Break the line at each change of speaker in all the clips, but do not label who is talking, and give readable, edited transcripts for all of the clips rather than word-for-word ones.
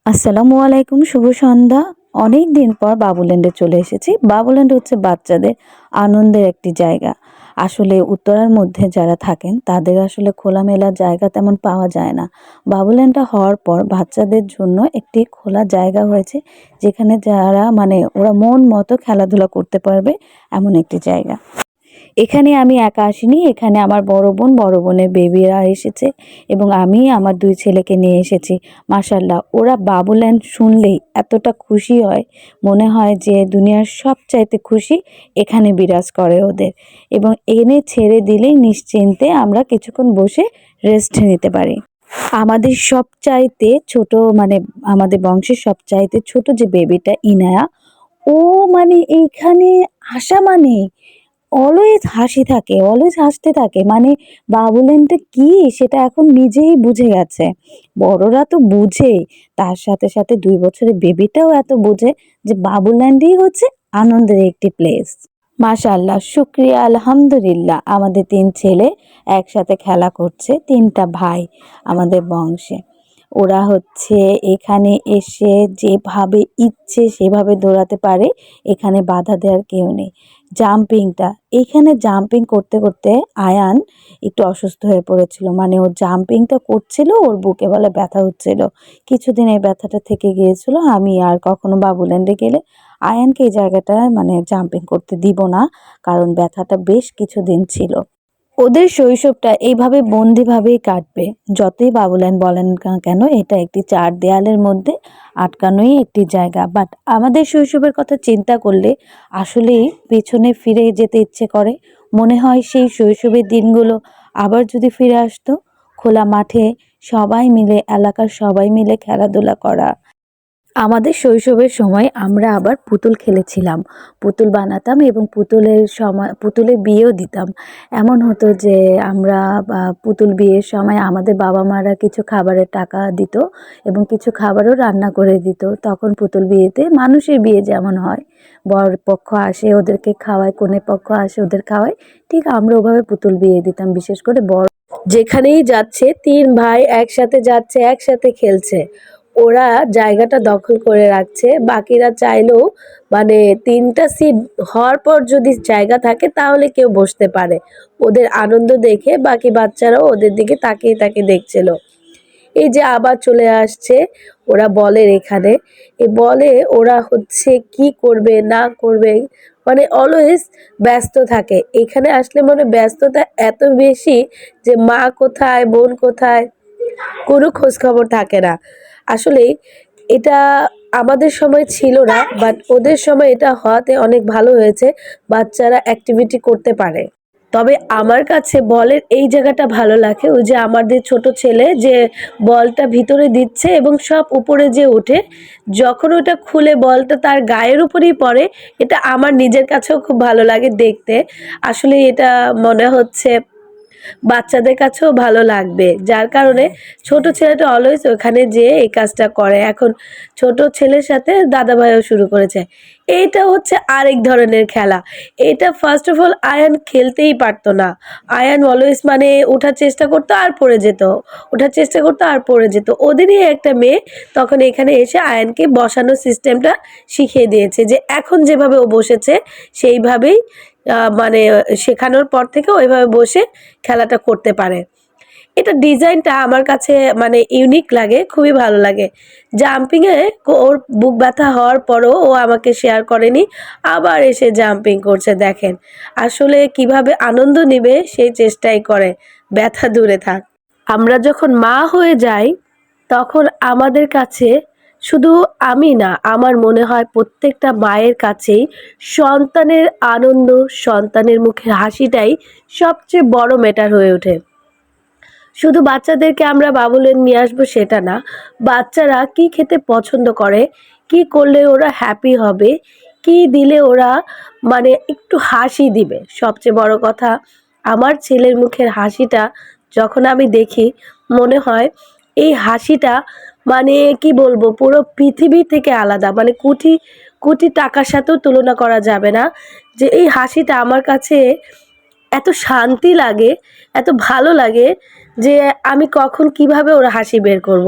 আসসালামু আলাইকুম, শুভ সন্ধ্যা। অনেক দিন পর বাবুল্যান্ডে চলে এসেছি। বাবুল্যান্ড হচ্ছে বাচ্চাদের আনন্দের একটি জায়গা। আসলে উত্তরার মধ্যে যারা থাকেন তাদের আসলে খোলামেলা জায়গা তেমন পাওয়া যায় না। বাবুল্যান্ডটা হওয়ার পর বাচ্চাদের জন্য একটি খোলা জায়গা হয়েছে, যেখানে যারা ওরা মন মতো খেলাধুলা করতে পারবে, এমন একটি জায়গা। এখানে আমি একা আসিনি, এখানে আমার বড় বোন, বড় বোনের বেবিরা এসেছে এবং আমি আমার ২ ছেলেকে নিয়ে এসেছি। মাশাআল্লাহ, ওরা বাবুল্যান্ড শুনলেই এতটা খুশি হয়, মনে হয় যে দুনিয়ার সবচাইতে খুশি এখানে বিরাজ করে ওদের, এবং এনে ছেড়ে দিলেই নিশ্চিন্তে আমরা কিছুক্ষণ বসে রেস্ট নিতে পারি। আমাদের সবচাইতে ছোট, আমাদের বংশের সবচাইতে ছোট যে বেবিটা ইনায়া, ও এইখানে আসা অলওয়েজ হাসি থাকে, অলওয়েজ হাসতে থাকে। বাবুল্যান্ডটা কি সেটা এখন নিজেই বুঝে গেছে। বড়রা তো বুঝেই, তার সাথে সাথে ২ বছরের বেবিটাও এত বোঝে যে বাবুল্যান্ডই হচ্ছে আনন্দের একটি প্লেস। মাশাআল্লাহ, শুকরিয়া, আলহামদুলিল্লাহ। আমাদের ৩ ছেলে একসাথে খেলা করছে, ৩টা ভাই আমাদের বংশে। ওরা হচ্ছে এখানে এসে যেভাবে ইচ্ছে সেভাবে দৌড়াতে পারে, এখানে বাধা দেওয়ার কেউ নেই। এখানে জাম্পিং করতে করতে আয়ান একটু অসুস্থ হয়ে পড়েছিল। ও জাম্পিংটা করছিল, ওর বুকে বলে ব্যথা হচ্ছিল। কিছুদিন এই ব্যথাটা থেকে গিয়েছিল। আমি আর কখনো বাবুল্যান্ডে গেলে আয়ানকে এই জায়গাটায় জাম্পিং করতে দিব না, কারণ ব্যথাটা বেশ কিছুদিন ছিল। ওদের শৈশবটা এইভাবে বন্দিভাবেই কাটবে। যতই বাবুল্যান্ড বলেন না কেন, এটা একটি ৪ দেয়ালের মধ্যে আটকানোই একটি জায়গা। বাট আমাদের শৈশবের কথা চিন্তা করলে আসলেই পেছনে ফিরে যেতে ইচ্ছে করে। মনে হয় সেই শৈশবের দিনগুলো আবার যদি ফিরে আসতো, খোলা মাঠে সবাই মিলে, এলাকার সবাই মিলে খেলাধুলা করা। আমাদের শৈশবের সময় আমরা আবার পুতুল খেলেছিলাম, পুতুল বানাতাম এবং পুতুলের বিয়েও দিতাম। এমন হতো যে আমরা পুতুল বিয়ের সময় আমাদের বাবা মারা কিছু খাবারের টাকা দিত এবং কিছু খাবারও রান্না করে দিত। তখন পুতুল বিয়েতে মানুষের বিয়ে যেমন হয়, বর পক্ষ আসে ওদেরকে খাওয়ায়, কনে পক্ষ আসে ওদের খাওয়ায়, ঠিক আমরা ওভাবে পুতুল বিয়ে দিতাম। বিশেষ করে বড় যেখানেই যাচ্ছে, ৩ ভাই একসাথে যাচ্ছে, একসাথে খেলছে, ওরা জায়গাটা দখল করে রাখছে। বাকিরা চাইলেও ৩টা সিট হওয়ার পর যদি জায়গা থাকে তাহলে কেউ বসতে পারে। ওদের আনন্দ দেখে বাকি বাচ্চারাও ওদের দিকে তাকিয়ে তাকিয়ে দেখছিল। এই যে আবার চলে আসছে ওরা বলের এখানে, এই বলে ওরা হচ্ছে কি করবে না করবে, অলওয়েজ ব্যস্ত থাকে। এখানে আসলে ব্যস্ততা এত বেশি যে মা কোথায়, বোন কোথায়, কোনো খোঁজ খবর থাকে না। আসলেই এটা আমাদের সময় ছিল না, বাট ওদের সময় এটা হওয়াতে অনেক ভালো হয়েছে, বাচ্চারা অ্যাক্টিভিটি করতে পারে। তবে আমার কাছে বলের এই জায়গাটা ভালো লাগে, ওই যে আমাদের ছোট ছেলে যে বলটা ভিতরে দিচ্ছে এবং সব উপরে যে ওঠে, যখন ওটা খুলে বলটা তার গায়ের উপরেই পড়ে, এটা আমার নিজের কাছেও খুব ভালো লাগে দেখতে। আসলে এটা মনে হচ্ছে বাচ্চাদের কাছেও ভালো লাগবে, যার কারণে ছোট ছেলেটা অলওয়েজ ওখানে যেয়ে এই কাজটা করে। এখন ছোট ছেলের সাথে দাদাভাইও শুরু করেছে। এইটা হচ্ছে আরেক ধরনের খেলা। এটা ফার্স্ট অফ অল আয়ান খেলতেই পারতো না। আয়ান অলওয়েজ ওঠার চেষ্টা করতো আর পড়ে যেত, ওঠার চেষ্টা করতো আর পড়ে যেত। ওদেরই একটা মেয়ে তখন এখানে এসে আয়ানকে বসানোর সিস্টেমটা শিখিয়ে দিয়েছে, যে এখন যেভাবে ও বসেছে সেইভাবেই শেখানোর পর থেকে ওইভাবে বসে খেলাটা করতে পারে। এটা ডিজাইনটা আমার কাছে ইউনিক লাগে, খুবই ভালো লাগে। জাম্পিংয়ে ওর বুক ব্যথা হওয়ার পরও ও আমাকে শেয়ার করেনি, আবার এসে জাম্পিং করছে। দেখেন আসলে কিভাবে আনন্দ নেবে সেই চেষ্টাই করে, ব্যথা দূরে থাক। আমরা যখন মা হয়ে যাই তখন আমাদের কাছে, শুধু আমি না, আমার মনে হয় প্রত্যেকটা মায়ের কাছেই সন্তানের আনন্দ, সন্তানের মুখের হাসিটাই সবচেয়ে বড় ম্যাটার হয়ে ওঠে। শুধু বাচ্চাদেরকে আমরা বাবুল্যান্ড নিয়ে আসবো সেটা না, বাচ্চারা কি খেতে পছন্দ করে, কি করলে ওরা হ্যাপি হবে, কি দিলে ওরা একটু হাসি দিবে। সবচেয়ে বড় কথা, আমার ছেলের মুখের হাসিটা যখন আমি দেখি, মনে হয় এই হাসিটা কি বলবো, পুরো পৃথিবী থেকে আলাদা। কোটি কোটি টাকার সাথেও তুলনা করা যাবে না, যে এই হাসিটা আমার কাছে এত শান্তি লাগে, এত ভালো লাগে যে আমি কখন কিভাবে ওর হাসি বের করব।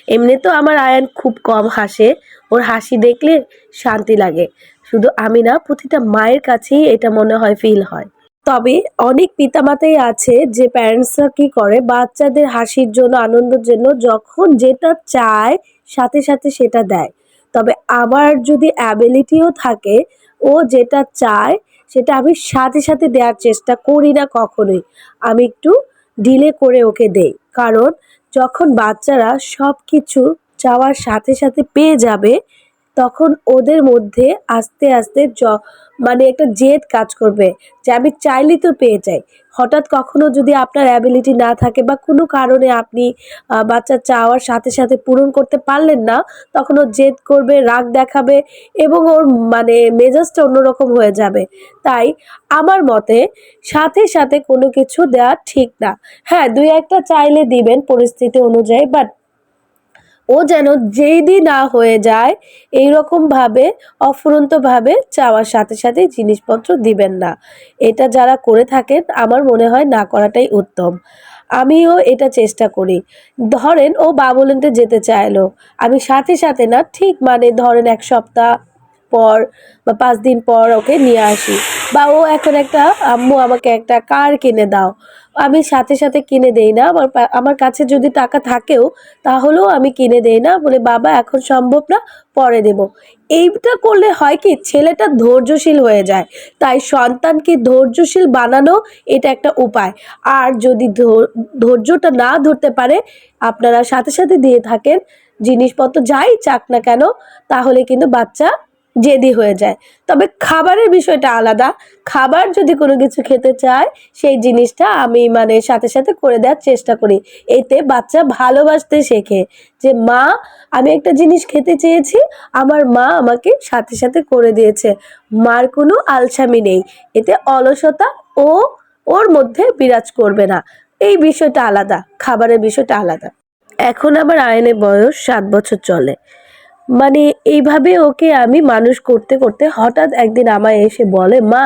এমনি তো আমার আয়ান খুব কম হাসে, ওর হাসি দেখলে শান্তি লাগে। শুধু আমি না, প্রতিটা মায়ের কাছেই এটা মনে হয় ফিল হয়। তবে অনেক পিতামাতাই আছে যে প্যারেন্টসরা কি করে, বাচ্চাদের হাসির জন্য, আনন্দের জন্য যখন যেটা চায় সাথে সাথে সেটা দেয়। তবে আমার যদি অ্যাবিলিটিও থাকে, ও যেটা চায় সেটা আমি সাথে সাথে দেওয়ার চেষ্টা করি না কখনোই। আমি একটু ডিলে করে ওকে দেই। কারণ যখন বাচ্চারা সব কিছু চাওয়ার সাথে সাথে পেয়ে যাবে, তখন ওদের মধ্যে আস্তে আস্তে মানে একটা জেদ কাজ করবে যে আমি চাইলেই তো পেয়ে যাই। হঠাৎ কখনো যদি আপনার অ্যাবিলিটি না থাকে বা কোনো কারণে আপনি বাচ্চার চাওয়ার সাথে সাথে পূরণ করতে পারলেন না, তখন ও জেদ করবে, রাগ দেখাবে এবং ওর মানে মেজাজটা অন্যরকম হয়ে যাবে। তাই আমার মতে সাথে সাথে কোনো কিছু দেওয়া ঠিক না। হ্যাঁ, ২-১টা চাইলে দিবেন পরিস্থিতি অনুযায়ী, বাট ও যেন জেদি না হয়ে যায় এইরকমভাবে অফুরন্তভাবে চাওয়ার সাথে সাথে জিনিসপত্র দিবেন না। এটা যারা করে থাকেন আমার মনে হয় না করাটাই উত্তম। আমিও এটা চেষ্টা করি। ধরেন ও বাবুল্যান্ডে যেতে চাইলো, আমি সাথে সাথে না, ঠিক মানে ধরেন ১ সপ্তাহ পর বা ৫ দিন পর ওকে নিয়ে আসি। বা ও এখন একটা, আম্মু আমাকে একটা কার কিনে দাও, আমি সাথে সাথে কিনে দেই না। আমার কাছে যদি টাকা থাকেও তাহলেও আমি কিনে দেই না, বলে বাবা এখন সম্ভব না, পরে দেব। এইটা করলে হয় কি, ছেলেটা ধৈর্যশীল হয়ে যায়। তাই সন্তানকে ধৈর্যশীল বানানো এটা একটা উপায়। আর যদি ধৈর্যটা না ধরতে পারে, আপনারা সাথে সাথে দিয়ে থাকেন জিনিসপত্র যাই চাক না কেন, তাহলে কিন্তু বাচ্চা জেদি হয়ে যায়। তবে খাবারের বিষয়টা আলাদা। খাবার যদি কোনো কিছু খেতে চায়, সেই জিনিসটা আমি মানে সাথে সাথে করে দেওয়ার চেষ্টা করি। এতে বাচ্চা ভালোবাসতে শেখে যে মা, আমি একটা জিনিস খেতে চেয়েছি, আমার মা আমাকে সাথে সাথে করে দিয়েছে। মার কোনো আলসামি নেই, এতে অলসতা ও ওর মধ্যে বিরাজ করবে না। এই বিষয়টা আলাদা, খাবারের বিষয়টা আলাদা। এখন আমার আয়নের বয়স ৭ বছর চলে। মানে এইভাবে ওকে আমি মানুষ করতে করতে হঠাৎ একদিন আমায় এসে বলে, মা,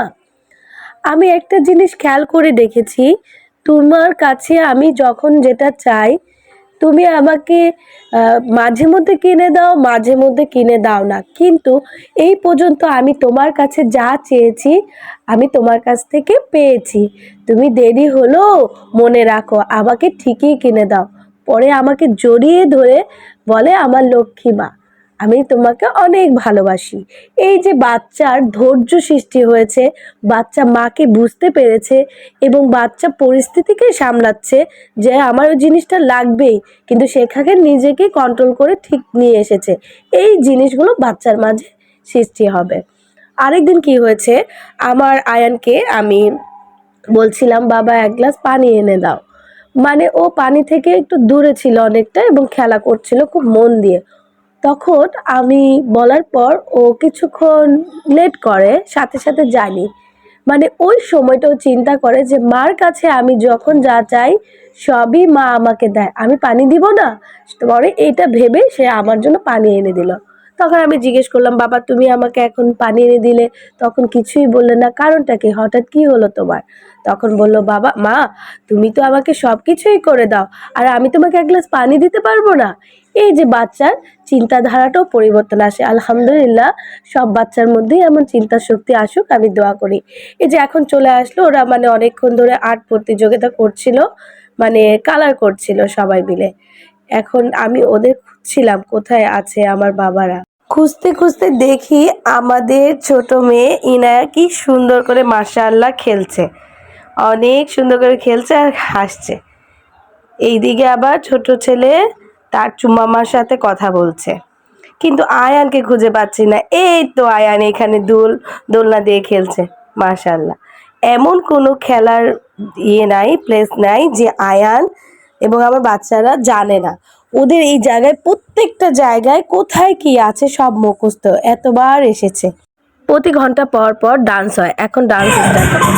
আমি একটা জিনিস খেয়াল করে দেখেছি, তোমার কাছে আমি যখন যেটা চাই তুমি আমাকে মাঝে মধ্যে কিনে দাও, মাঝে মধ্যে কিনে দাও না, কিন্তু এই পর্যন্ত আমি তোমার কাছে যা চেয়েছি আমি তোমার কাছ থেকে পেয়েছি। তুমি দেরি হলো মনে রাখো, আমাকে ঠিকই কিনে দাও। পরে আমাকে জড়িয়ে ধরে বলে, আমার লক্ষ্মী মা, আমি তোমাকে অনেক ভালোবাসি। এই যে বাচ্চার ধৈর্য সৃষ্টি হয়েছে, বাচ্চা মাকে বুঝতে পেরেছে এবং বাচ্চা পরিস্থিতিকে সামলাচ্ছে যে আমার ওই জিনিসটা লাগবেই, কিন্তু সেখানে নিজেকে কন্ট্রোল করে ঠিক নিয়ে এসেছে। এই জিনিসগুলো বাচ্চার মাঝে সৃষ্টি হবে। আরেকদিন কি হয়েছে, আমার আয়ানকে আমি বলছিলাম, বাবা ১ গ্লাস পানি এনে দাও। মানে ও পানি থেকে একটু দূরে ছিল অনেকটা এবং খেলা করছিল খুব মন দিয়ে। তখন আমি বলার পর ও কিছুক্ষণ লেট করে, সাথে সাথে যায়নি। মানে ওই সময়টাও চিন্তা করে যে মার কাছে আমি যখন যা চাই সবই মা আমাকে দেয়, আমি পানি দিব না? পরে এইটা ভেবে সে আমার জন্য পানি এনে দিল। তখন আমি জিজ্ঞেস করলাম, বাবা তুমি আমাকে এখন পানি এনে দিলে, তখন কিছুই বললে না, কারণটা কি, হঠাৎ কি হলো তোমার? তখন বলল, বাবা, মা, তুমি তো আমাকে সব কিছুই করে দাও, আর আমি তোমাকে ১ গ্লাস পানি দিতে পারবো না? এই যে বাচ্চার চিন্তাধারাটাও পরিবর্তন আসে। আলহামদুলিল্লাহ, সব বাচ্চার মধ্যেই এমন চিন্তা শক্তি আসুক, আমি দোয়া করি। এই যে এখন চলে আসলো, ওরা মানে অনেকক্ষণ ধরে আর্ট প্রতিযোগিতা করছিল, মানে কালার করছিল সবাই মিলে। এখন আমি ওদের খুঁজছিলাম কোথায় আছে আমার বাবারা। খুঁজতে খুঁজতে দেখি আমাদের ছোট মেয়ে ইনায়া কি সুন্দর করে মাশাআল্লাহ খেলছে, অনেক সুন্দর করে খেলছে আর হাসছে। এইদিকে আবার ছোট ছেলে তার চুম্মামার সাথে কথা বলছে, কিন্তু আয়ানকে খুঁজে পাচ্ছি না। এই তো আয়ান এখানে দোলনা দিয়ে খেলছে। মাশাআল্লাহ, এমন কোনো খেলার নাই, প্লেস নাই যে আয়ান এবং আমার বাচ্চারা জানে না। ওদের এই জায়গায় প্রত্যেকটা জায়গায় কোথায় কি আছে সব মুখস্থ, এতবার এসেছে। প্রতি ঘন্টা পর পর ডান্স হয়, এখন ডান্স স্টার্ট হবে।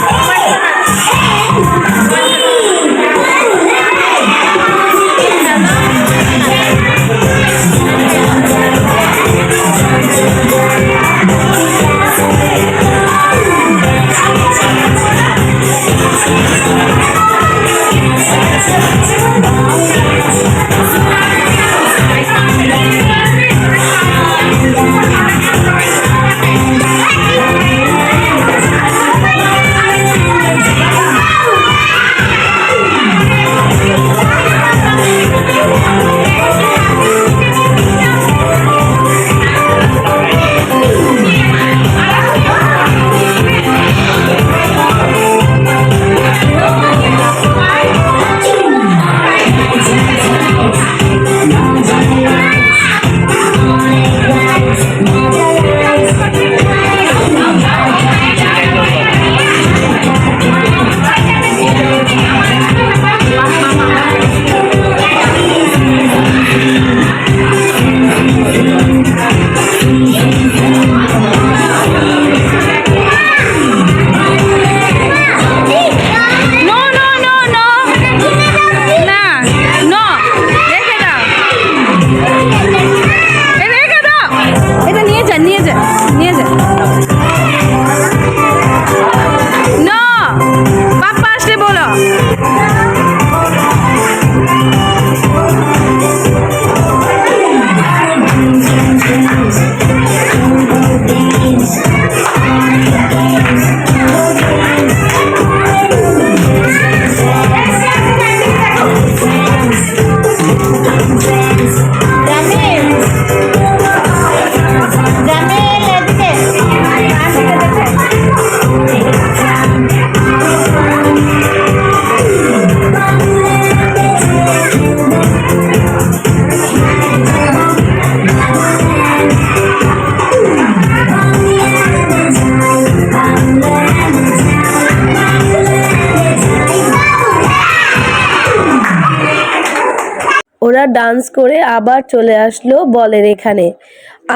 ওরা ডান্স করে আবার চলে আসলো বলের এখানে।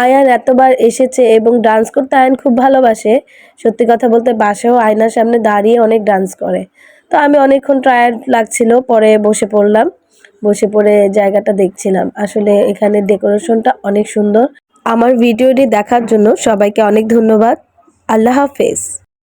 আয়ান এতবার এসেছে এবং ডান্স করতে আয়ান খুব ভালোবাসে। সত্যি কথা বলতে বাসায়ও আয়নার সামনে দাঁড়িয়ে অনেক ডান্স করে। তো আমি অনেকক্ষণ টায়ার্ড লাগছিল, পরে বসে পড়লাম। বসে পড়ে জায়গাটা দেখছিলাম। আসলে এখানে ডেকোরেশনটা অনেক সুন্দর। আমার ভিডিওটি দেখার জন্য সবাইকে অনেক ধন্যবাদ। আল্লাহ হাফেজ।